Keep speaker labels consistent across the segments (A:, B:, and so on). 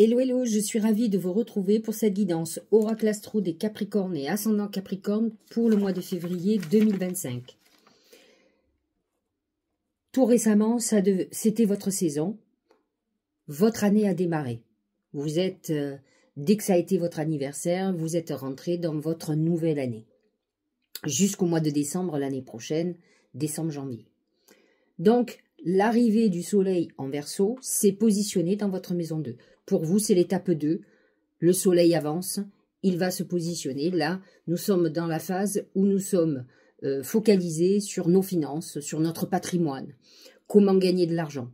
A: Hello, hello, je suis ravie de vous retrouver pour cette guidance Oracle Astro des Capricornes et Ascendant Capricorne pour le mois de février 2025. Tout récemment, c'était votre saison. Votre année a démarré. Vous êtes, dès que ça a été votre anniversaire, vous êtes rentré dans votre nouvelle année. Jusqu'au mois de décembre l'année prochaine, décembre-janvier. Donc, l'arrivée du soleil en Verseau s'est positionné dans votre maison 2. Pour vous, c'est l'étape 2. Le soleil avance, il va se positionner. Là, nous sommes dans la phase où nous sommes focalisés sur nos finances, sur notre patrimoine. Comment gagner de l'argent.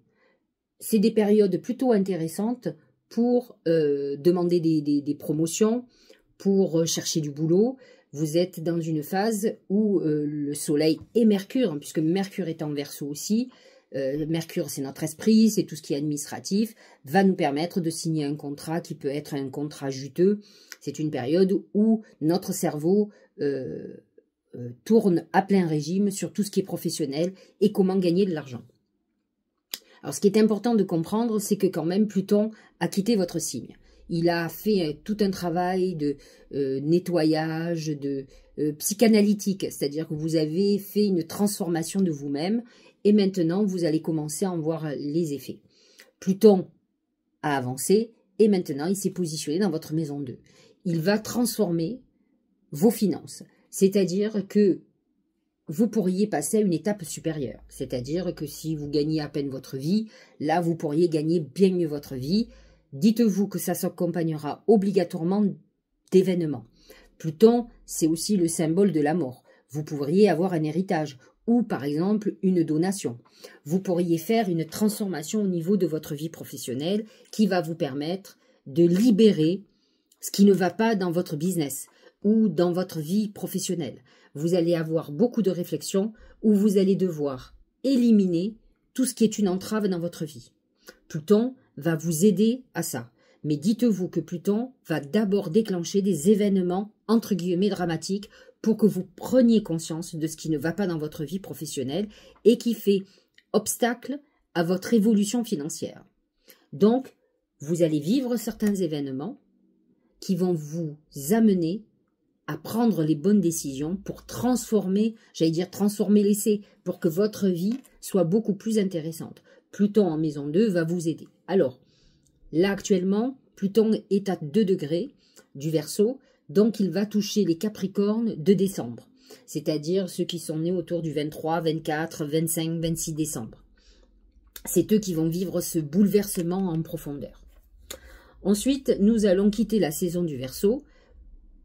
A: C'est des périodes plutôt intéressantes pour demander des promotions, pour chercher du boulot. Vous êtes dans une phase où le soleil et Mercure, puisque Mercure est en Verseau aussi, Mercure, c'est notre esprit, c'est tout ce qui est administratif, va nous permettre de signer un contrat qui peut être un contrat juteux. C'est une période où notre cerveau tourne à plein régime sur tout ce qui est professionnel et comment gagner de l'argent. Alors, ce qui est important de comprendre, c'est que quand même Pluton a quitté votre signe. Il a fait tout un travail de nettoyage, de psychanalytique, c'est-à-dire que vous avez fait une transformation de vous-même. Et maintenant, vous allez commencer à en voir les effets. Pluton a avancé et maintenant, il s'est positionné dans votre maison 2. Il va transformer vos finances. C'est-à-dire que vous pourriez passer à une étape supérieure. C'est-à-dire que si vous gagnez à peine votre vie, là, vous pourriez gagner bien mieux votre vie. Dites-vous que ça s'accompagnera obligatoirement d'événements. Pluton, c'est aussi le symbole de la mort. Vous pourriez avoir un héritage ou par exemple une donation. Vous pourriez faire une transformation au niveau de votre vie professionnelle qui va vous permettre de libérer ce qui ne va pas dans votre business ou dans votre vie professionnelle. Vous allez avoir beaucoup de réflexions où vous allez devoir éliminer tout ce qui est une entrave dans votre vie. Pluton va vous aider à ça. Mais dites-vous que Pluton va d'abord déclencher des événements entre guillemets dramatiques pour que vous preniez conscience de ce qui ne va pas dans votre vie professionnelle et qui fait obstacle à votre évolution financière. Donc, vous allez vivre certains événements qui vont vous amener à prendre les bonnes décisions pour transformer, j'allais dire transformer l'essai, pour que votre vie soit beaucoup plus intéressante. Pluton en maison 2 va vous aider. Alors, là actuellement, Pluton est à 2 degrés du Verseau, donc il va toucher les Capricornes de décembre, c'est-à-dire ceux qui sont nés autour du 23, 24, 25, 26 décembre. C'est eux qui vont vivre ce bouleversement en profondeur. Ensuite, nous allons quitter la saison du Verseau.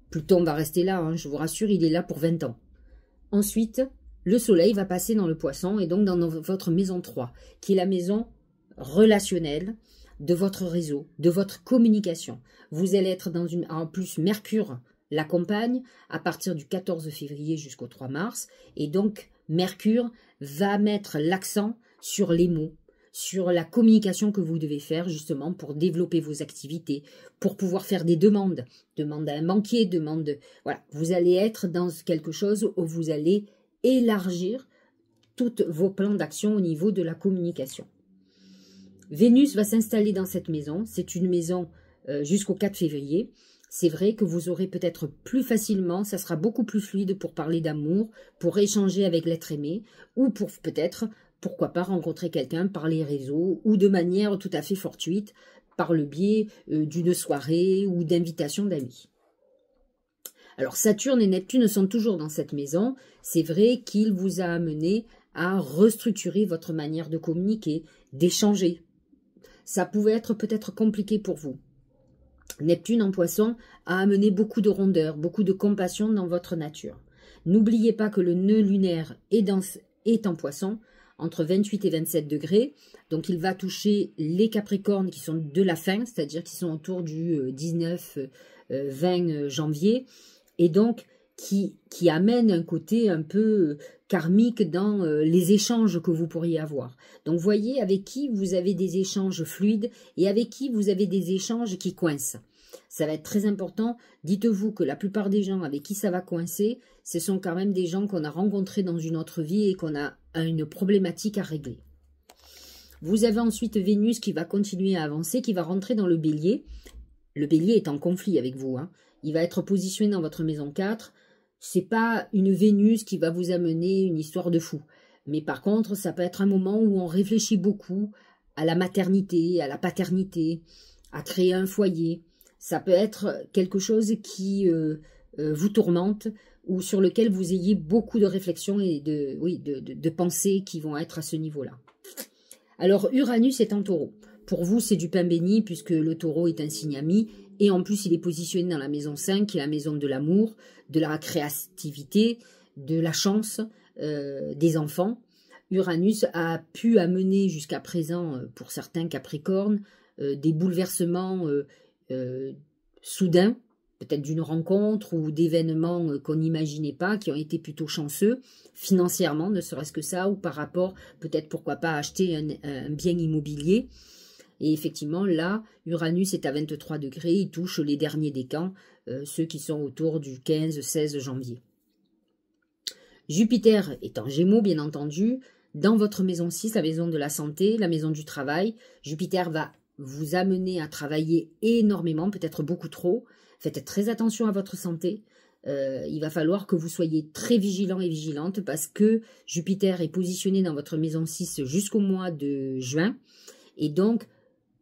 A: Pluton va rester là, hein, je vous rassure, il est là pour 20 ans. Ensuite, le soleil va passer dans le Poisson et donc dans votre maison 3, qui est la maison relationnelle, de votre réseau, de votre communication. Vous allez être dans une... En plus, Mercure l'accompagne à partir du 14 février jusqu'au 3 mars. Et donc, Mercure va mettre l'accent sur les mots, sur la communication que vous devez faire justement pour développer vos activités, pour pouvoir faire des demandes. Demande à un banquier, demande... Voilà, vous allez être dans quelque chose où vous allez élargir tous vos plans d'action au niveau de la communication. Vénus va s'installer dans cette maison. C'est une maison jusqu'au 4 février. C'est vrai que vous aurez peut-être plus facilement, ça sera beaucoup plus fluide pour parler d'amour, pour échanger avec l'être aimé, ou pour peut-être, pourquoi pas, rencontrer quelqu'un par les réseaux, ou de manière tout à fait fortuite, par le biais d'une soirée ou d'invitation d'amis. Alors Saturne et Neptune sont toujours dans cette maison. C'est vrai qu'il vous a amené à restructurer votre manière de communiquer, d'échanger. Ça pouvait être peut-être compliqué pour vous. Neptune en Poisson a amené beaucoup de rondeur, beaucoup de compassion dans votre nature. N'oubliez pas que le nœud lunaire est en Poisson, entre 28 et 27 degrés. Donc il va toucher les Capricornes qui sont de la fin, c'est-à-dire qui sont autour du 19-20 janvier. Et donc qui amène un côté un peu karmique dans les échanges que vous pourriez avoir. Donc, voyez avec qui vous avez des échanges fluides et avec qui vous avez des échanges qui coincent. Ça va être très important. Dites-vous que la plupart des gens avec qui ça va coincer, ce sont quand même des gens qu'on a rencontrés dans une autre vie et qu'on a une problématique à régler. Vous avez ensuite Vénus qui va continuer à avancer, qui va rentrer dans le Bélier. Le Bélier est en conflit avec vous, hein. Il va être positionné dans votre maison 4. C'est pas une Vénus qui va vous amener une histoire de fou. Mais par contre, ça peut être un moment où on réfléchit beaucoup à la maternité, à la paternité, à créer un foyer. Ça peut être quelque chose qui vous tourmente ou sur lequel vous ayez beaucoup de réflexions et de pensées qui vont être à ce niveau-là. Alors, Uranus est en taureau. Pour vous, c'est du pain béni puisque le taureau est un signe ami et en plus, il est positionné dans la maison 5, qui est la maison de l'amour, de la créativité, de la chance, des enfants. Uranus a pu amener jusqu'à présent, pour certains Capricornes, des bouleversements soudains, peut-être d'une rencontre ou d'événements qu'on n'imaginait pas, qui ont été plutôt chanceux, financièrement, ne serait-ce que ça, ou par rapport, peut-être pourquoi pas, acheter un bien immobilier. Et effectivement, là, Uranus est à 23 degrés, il touche les derniers décans, ceux qui sont autour du 15-16 janvier. Jupiter est en Gémeaux, bien entendu, dans votre maison 6, la maison de la santé, la maison du travail. Jupiter va vous amener à travailler énormément, peut-être beaucoup trop. Faites très attention à votre santé. Il va falloir que vous soyez très vigilant et vigilante parce que Jupiter est positionné dans votre maison 6 jusqu'au mois de juin. Et donc,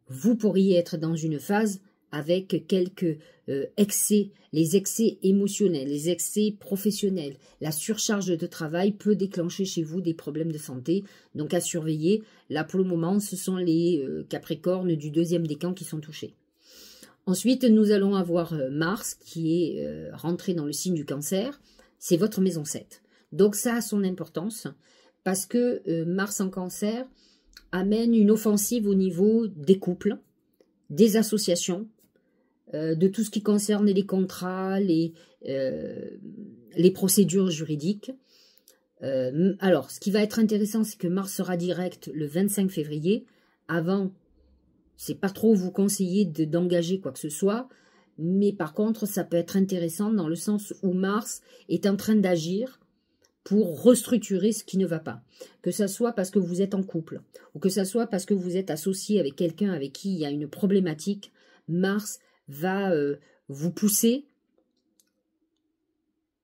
A: vous pourriez être dans une phase avec quelques excès, les excès émotionnels, les excès professionnels. La surcharge de travail peut déclencher chez vous des problèmes de santé, donc à surveiller. Là, pour le moment, ce sont les Capricornes du deuxième décan qui sont touchés. Ensuite, nous allons avoir Mars qui est rentré dans le signe du Cancer. C'est votre maison 7. Donc ça a son importance parce que Mars en Cancer amène une offensive au niveau des couples, des associations, de tout ce qui concerne les contrats, les procédures juridiques. Alors, ce qui va être intéressant, c'est que Mars sera direct le 25 février. Avant, c'est pas trop vous conseiller d'engager quoi que ce soit, mais par contre, ça peut être intéressant dans le sens où Mars est en train d'agir pour restructurer ce qui ne va pas. Que ça soit parce que vous êtes en couple, ou que ça soit parce que vous êtes associé avec quelqu'un avec qui il y a une problématique, Mars va vous pousser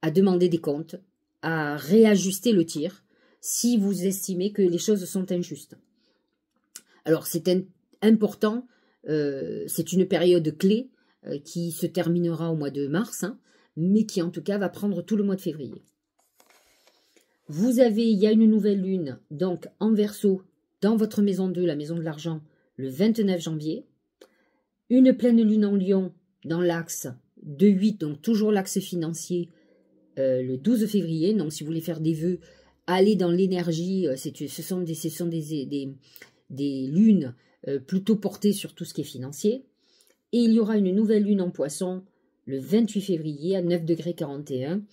A: à demander des comptes, à réajuster le tir, si vous estimez que les choses sont injustes. Alors c'est important, c'est une période clé qui se terminera au mois de mars, hein, mais qui en tout cas va prendre tout le mois de février. Il y a une nouvelle lune, donc en Verseau, dans votre maison 2, la maison de l'argent, le 29 janvier. Une pleine lune en Lion, dans l'axe de 8, donc toujours l'axe financier, le 12 février. Donc si vous voulez faire des vœux, allez dans l'énergie, ce sont des lunes plutôt portées sur tout ce qui est financier. Et il y aura une nouvelle lune en Poisson, le 28 février, à 9 degrés 41.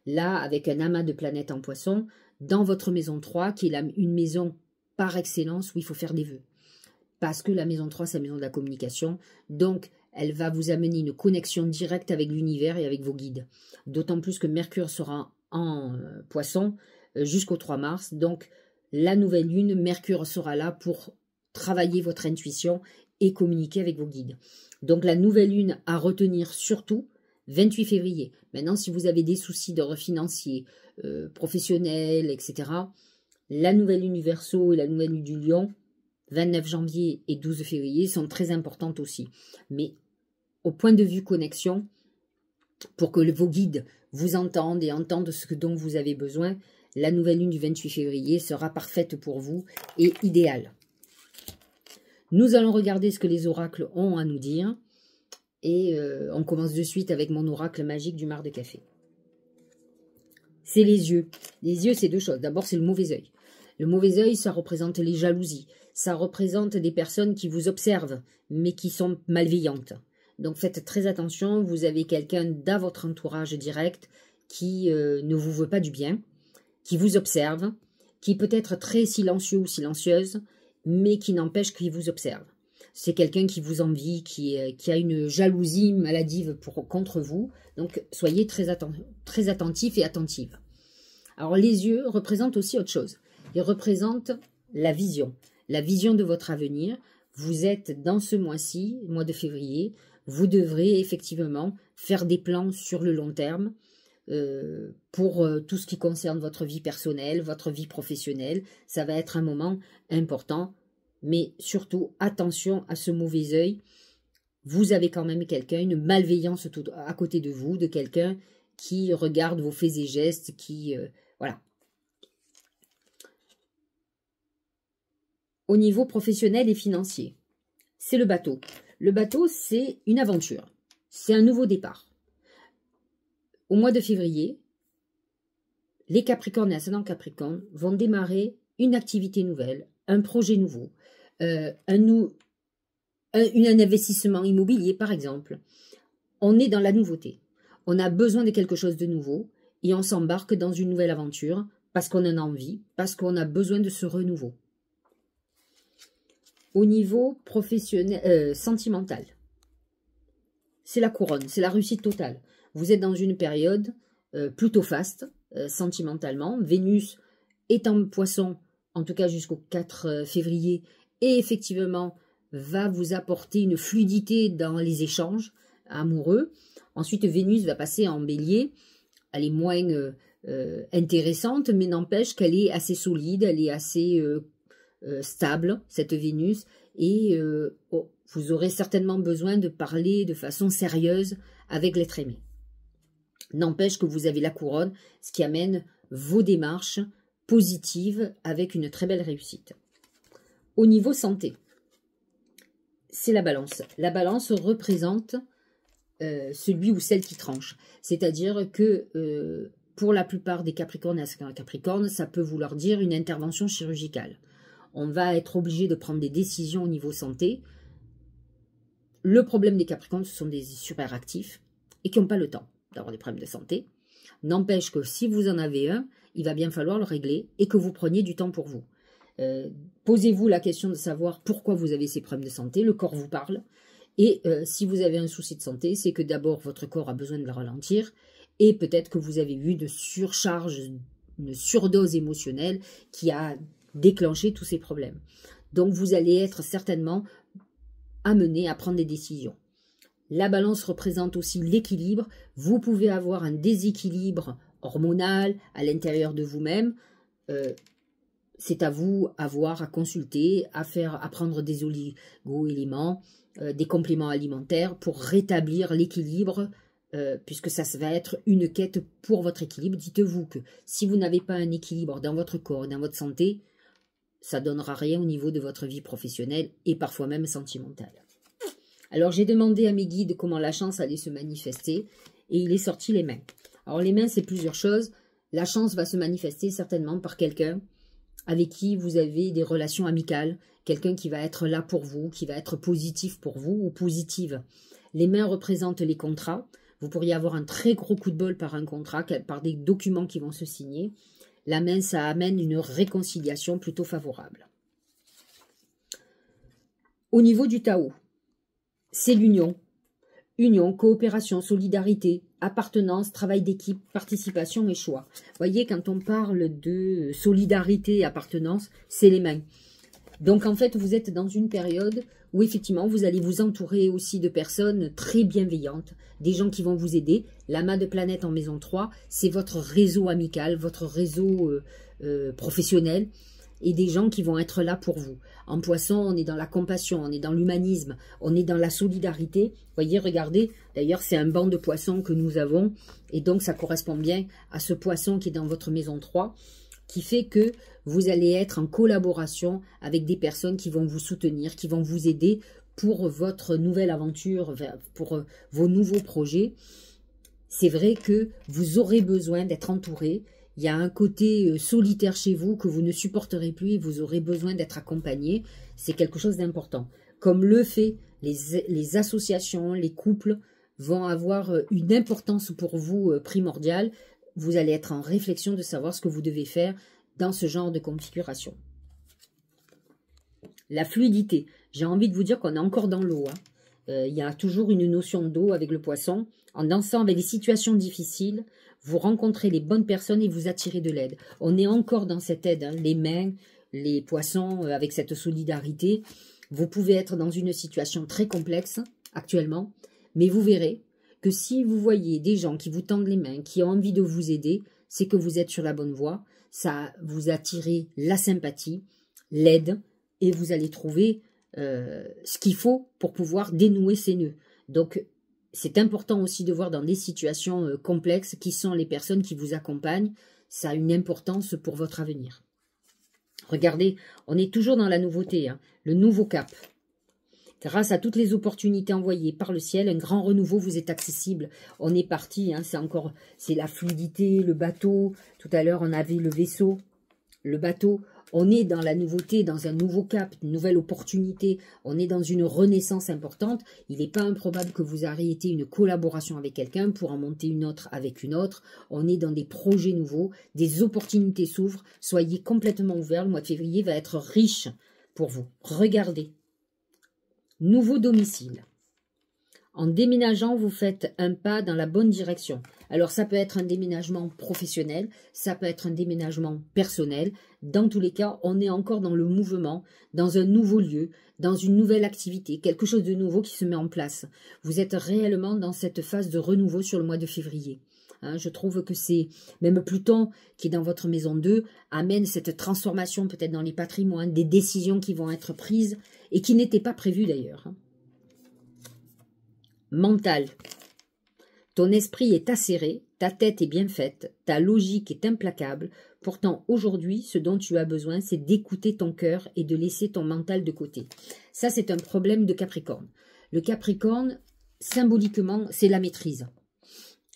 A: Là, avec un amas de planètes en Poisson, dans votre maison 3, qui est une maison par excellence où il faut faire des vœux. Parce que la maison 3, c'est la maison de la communication. Donc, elle va vous amener une connexion directe avec l'univers et avec vos guides. D'autant plus que Mercure sera en Poisson jusqu'au 3 mars. Donc, la nouvelle lune, Mercure sera là pour travailler votre intuition et communiquer avec vos guides. Donc, la nouvelle lune à retenir surtout, 28 février. Maintenant, si vous avez des soucis d'ordre financier, professionnel, etc., la nouvelle lune du Verseau et la nouvelle lune du Lion, 29 janvier et 12 février, sont très importantes aussi. Mais au point de vue connexion, pour que vos guides vous entendent et entendent ce dont vous avez besoin, la nouvelle lune du 28 février sera parfaite pour vous et idéale. Nous allons regarder ce que les oracles ont à nous dire. Et on commence de suite avec mon oracle magique du mar de café. C'est les yeux. Les yeux, c'est deux choses. D'abord, c'est le mauvais œil. Le mauvais œil, ça représente les jalousies. Ça représente des personnes qui vous observent, mais qui sont malveillantes. Donc, faites très attention. Vous avez quelqu'un dans votre entourage direct qui ne vous veut pas du bien, qui vous observe, qui peut être très silencieux ou silencieuse, mais qui n'empêche qu'il vous observe. C'est quelqu'un qui vous envie, qui a une jalousie maladive contre vous. Donc, soyez très attentifs et attentives. Alors, les yeux représentent aussi autre chose. Ils représentent la vision. la vision de votre avenir. Vous êtes dans ce mois-ci, mois de février, vous devrez effectivement faire des plans sur le long terme pour tout ce qui concerne votre vie personnelle, votre vie professionnelle. Ça va être un moment important, mais surtout attention à ce mauvais œil. Vous avez quand même quelqu'un, une malveillance tout à côté de vous, de quelqu'un qui regarde vos faits et gestes, qui... voilà. Au niveau professionnel et financier, c'est le bateau. Le bateau, c'est une aventure. C'est un nouveau départ. Au mois de février, les Capricornes et ascendant Capricorne vont démarrer une activité nouvelle, un projet nouveau, un investissement immobilier par exemple. On est dans la nouveauté. On a besoin de quelque chose de nouveau et on s'embarque dans une nouvelle aventure parce qu'on en a envie, parce qu'on a besoin de ce renouveau. Au niveau professionnel, sentimental, c'est la couronne, c'est la réussite totale. Vous êtes dans une période plutôt faste, sentimentalement. Vénus est en Poisson, en tout cas jusqu'au 4 février, et effectivement va vous apporter une fluidité dans les échanges amoureux. Ensuite, Vénus va passer en Bélier. Elle est moins intéressante, mais n'empêche qu'elle est assez solide, elle est assez stable, cette Vénus, et vous aurez certainement besoin de parler de façon sérieuse avec l'être aimé. N'empêche que vous avez la couronne, ce qui amène vos démarches positives avec une très belle réussite. Au niveau santé, c'est la balance. La balance représente celui ou celle qui tranche. C'est-à-dire que pour la plupart des Capricornes et ascendant Capricorne, ça peut vouloir dire une intervention chirurgicale. On va être obligé de prendre des décisions au niveau santé. Le problème des Capricornes, ce sont des superactifs et qui n'ont pas le temps d'avoir des problèmes de santé. N'empêche que si vous en avez un, il va bien falloir le régler et que vous preniez du temps pour vous. Posez-vous la question de savoir pourquoi vous avez ces problèmes de santé. Le corps vous parle. Et si vous avez un souci de santé, c'est que d'abord votre corps a besoin de le ralentir et peut-être que vous avez eu de surcharge, une surdose émotionnelle qui a déclenché tous ces problèmes. Donc vous allez être certainement amené à prendre des décisions. La balance représente aussi l'équilibre. Vous pouvez avoir un déséquilibre hormonal à l'intérieur de vous-même. C'est à vous à voir, à consulter, à prendre des oligo-éléments, des compléments alimentaires pour rétablir l'équilibre, puisque ça va être une quête pour votre équilibre. Dites-vous que si vous n'avez pas un équilibre dans votre corps, dans votre santé, ça ne donnera rien au niveau de votre vie professionnelle et parfois même sentimentale. Alors j'ai demandé à mes guides comment la chance allait se manifester et il est sorti les mains. Alors les mains, c'est plusieurs choses. La chance va se manifester certainement par quelqu'un avec qui vous avez des relations amicales, quelqu'un qui va être là pour vous, qui va être positif pour vous ou positive. Les mains représentent les contrats. Vous pourriez avoir un très gros coup de bol par un contrat, par des documents qui vont se signer. La main, ça amène une réconciliation plutôt favorable. Au niveau du Tao, c'est l'union. Union, coopération, solidarité, appartenance, travail d'équipe, participation et choix. Vous voyez, quand on parle de solidarité et appartenance, c'est les mains. Donc, en fait, vous êtes dans une période où, effectivement, vous allez vous entourer aussi de personnes très bienveillantes, des gens qui vont vous aider. L'amas de planète en maison 3, c'est votre réseau amical, votre réseau professionnel et des gens qui vont être là pour vous. En Poisson, on est dans la compassion, on est dans l'humanisme, on est dans la solidarité. Vous voyez, regardez, d'ailleurs, c'est un banc de poissons que nous avons et donc ça correspond bien à ce poisson qui est dans votre maison 3, qui fait que vous allez être en collaboration avec des personnes qui vont vous soutenir, qui vont vous aider pour votre nouvelle aventure, pour vos nouveaux projets. C'est vrai que vous aurez besoin d'être entouré. Il y a un côté solitaire chez vous que vous ne supporterez plus et vous aurez besoin d'être accompagné. C'est quelque chose d'important. Comme le fait les associations, les couples vont avoir une importance pour vous primordiale. Vous allez être en réflexion de savoir ce que vous devez faire dans ce genre de configuration. La fluidité. J'ai envie de vous dire qu'on est encore dans l'eau. Il y a toujours une notion d'eau avec le poisson. En dansant avec des situations difficiles, vous rencontrez les bonnes personnes et vous attirez de l'aide. On est encore dans cette aide, hein, les mains, les poissons, avec cette solidarité. Vous pouvez être dans une situation très complexe actuellement, mais vous verrez que si vous voyez des gens qui vous tendent les mains, qui ont envie de vous aider, c'est que vous êtes sur la bonne voie. Ça vous attire la sympathie, l'aide, et vous allez trouver ce qu'il faut pour pouvoir dénouer ces nœuds. Donc, c'est important aussi de voir dans des situations complexes qui sont les personnes qui vous accompagnent. Ça a une importance pour votre avenir. Regardez, on est toujours dans la nouveauté, hein, le nouveau cap. Grâce à toutes les opportunités envoyées par le ciel, un grand renouveau vous est accessible. On est parti, hein, c'est la fluidité, le bateau. Tout à l'heure, on avait le vaisseau, le bateau. On est dans la nouveauté, dans un nouveau cap, une nouvelle opportunité. On est dans une renaissance importante. Il n'est pas improbable que vous arrêtiez une collaboration avec quelqu'un pour en monter une autre avec une autre. On est dans des projets nouveaux, des opportunités s'ouvrent. Soyez complètement ouverts. Le mois de février va être riche pour vous. Regardez. Nouveau domicile. En déménageant, vous faites un pas dans la bonne direction. Alors, ça peut être un déménagement professionnel, ça peut être un déménagement personnel. Dans tous les cas, on est encore dans le mouvement, dans un nouveau lieu, dans une nouvelle activité, quelque chose de nouveau qui se met en place. Vous êtes réellement dans cette phase de renouveau sur le mois de février. Hein, je trouve que c'est, même Pluton, qui est dans votre maison 2, amène cette transformation peut-être dans les patrimoines, des décisions qui vont être prises et qui n'étaient pas prévues d'ailleurs. Mental. Ton esprit est acéré, ta tête est bien faite, ta logique est implacable. Pourtant, aujourd'hui, ce dont tu as besoin, c'est d'écouter ton cœur et de laisser ton mental de côté. Ça, c'est un problème de Capricorne. Le Capricorne, symboliquement, c'est la maîtrise.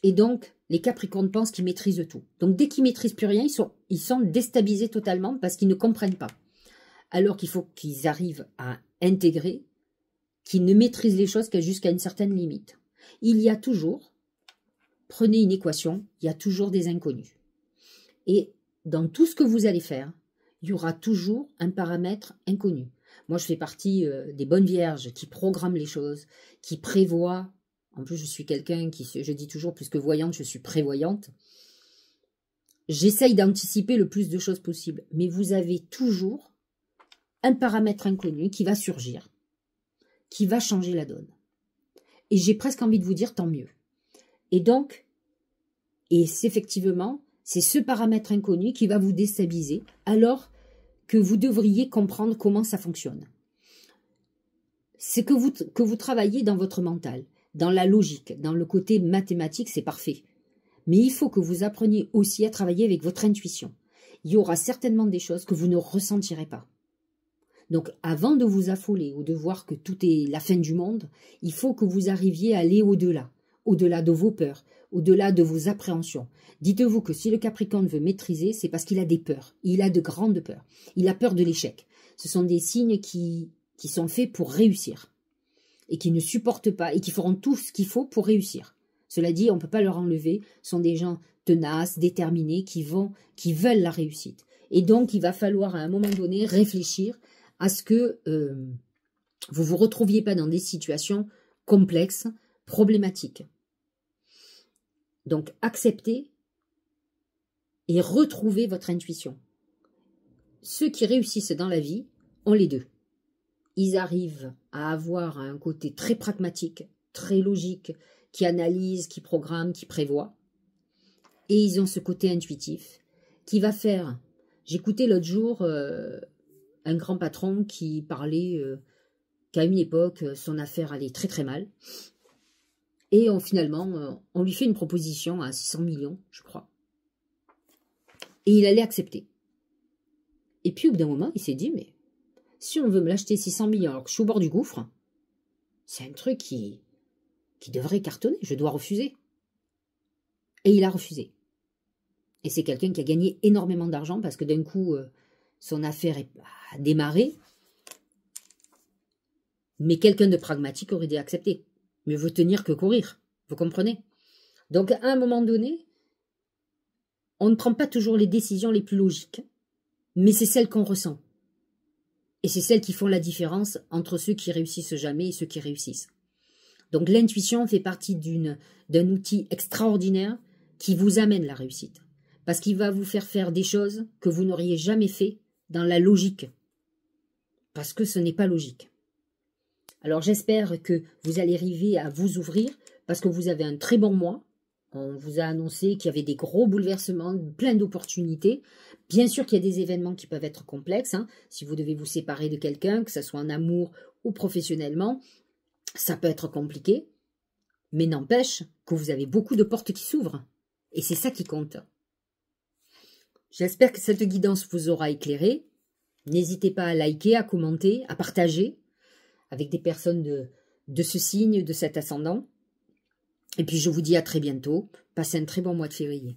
A: Et donc, les Capricornes pensent qu'ils maîtrisent tout. Donc, dès qu'ils ne maîtrisent plus rien, ils sont déstabilisés totalement parce qu'ils ne comprennent pas. Alors qu'il faut qu'ils arrivent à intégrer, qu'ils ne maîtrisent les choses qu'à jusqu'à une certaine limite. Il y a toujours, prenez une équation, il y a toujours des inconnus. Et dans tout ce que vous allez faire, il y aura toujours un paramètre inconnu. Moi, je fais partie des bonnes vierges qui programment les choses, qui prévoient. En plus, je suis quelqu'un qui, je dis toujours, plus que voyante, je suis prévoyante. J'essaye d'anticiper le plus de choses possible. Mais vous avez toujours un paramètre inconnu qui va surgir, qui va changer la donne. Et j'ai presque envie de vous dire tant mieux. Et donc, effectivement, c'est ce paramètre inconnu qui va vous déstabiliser alors que vous devriez comprendre comment ça fonctionne. C'est que vous travaillez dans votre mental, dans la logique, dans le côté mathématique, c'est parfait. Mais il faut que vous appreniez aussi à travailler avec votre intuition. Il y aura certainement des choses que vous ne ressentirez pas. Donc, avant de vous affoler ou de voir que tout est la fin du monde, il faut que vous arriviez à aller au-delà, au-delà de vos peurs, au-delà de vos appréhensions. Dites-vous que si le Capricorne veut maîtriser, c'est parce qu'il a des peurs. Il a de grandes peurs. Il a peur de l'échec. Ce sont des signes qui sont faits pour réussir et qui ne supportent pas et qui feront tout ce qu'il faut pour réussir. Cela dit, on ne peut pas leur enlever. Ce sont des gens tenaces, déterminés, qui veulent la réussite. Et donc, il va falloir à un moment donné réfléchir à ce que vous ne vous retrouviez pas dans des situations complexes, problématiques. Donc, acceptez et retrouvez votre intuition. Ceux qui réussissent dans la vie ont les deux. Ils arrivent à avoir un côté très pragmatique, très logique, qui analyse, qui programme, qui prévoit. Et ils ont ce côté intuitif qui va faire... J'écoutais l'autre jour... un grand patron qui parlait qu'à une époque, son affaire allait très très mal. Et finalement, on lui fait une proposition à 600 millions, je crois. Et il allait accepter. Et puis au bout d'un moment, il s'est dit, mais si on veut me l'acheter 600 millions alors que je suis au bord du gouffre, c'est un truc qui devrait cartonner, je dois refuser. Et il a refusé. Et c'est quelqu'un qui a gagné énormément d'argent parce que d'un coup... son affaire a démarré, mais quelqu'un de pragmatique aurait dû accepter. Mieux vaut tenir que courir, vous comprenez? Donc, à un moment donné, on ne prend pas toujours les décisions les plus logiques, mais c'est celles qu'on ressent. Et c'est celles qui font la différence entre ceux qui réussissent jamais et ceux qui réussissent. Donc, l'intuition fait partie d'un outil extraordinaire qui vous amène la réussite. Parce qu'il va vous faire des choses que vous n'auriez jamais fait dans la logique. Parce que ce n'est pas logique. Alors j'espère que vous allez arriver à vous ouvrir parce que vous avez un très bon mois. On vous a annoncé qu'il y avait des gros bouleversements, plein d'opportunités. Bien sûr qu'il y a des événements qui peuvent être complexes. Hein. Si vous devez vous séparer de quelqu'un, que ce soit en amour ou professionnellement, ça peut être compliqué. Mais n'empêche que vous avez beaucoup de portes qui s'ouvrent. Et c'est ça qui compte. J'espère que cette guidance vous aura éclairé. N'hésitez pas à liker, à commenter, à partager avec des personnes de ce signe, de cet ascendant. Et puis je vous dis à très bientôt. Passez un très bon mois de février.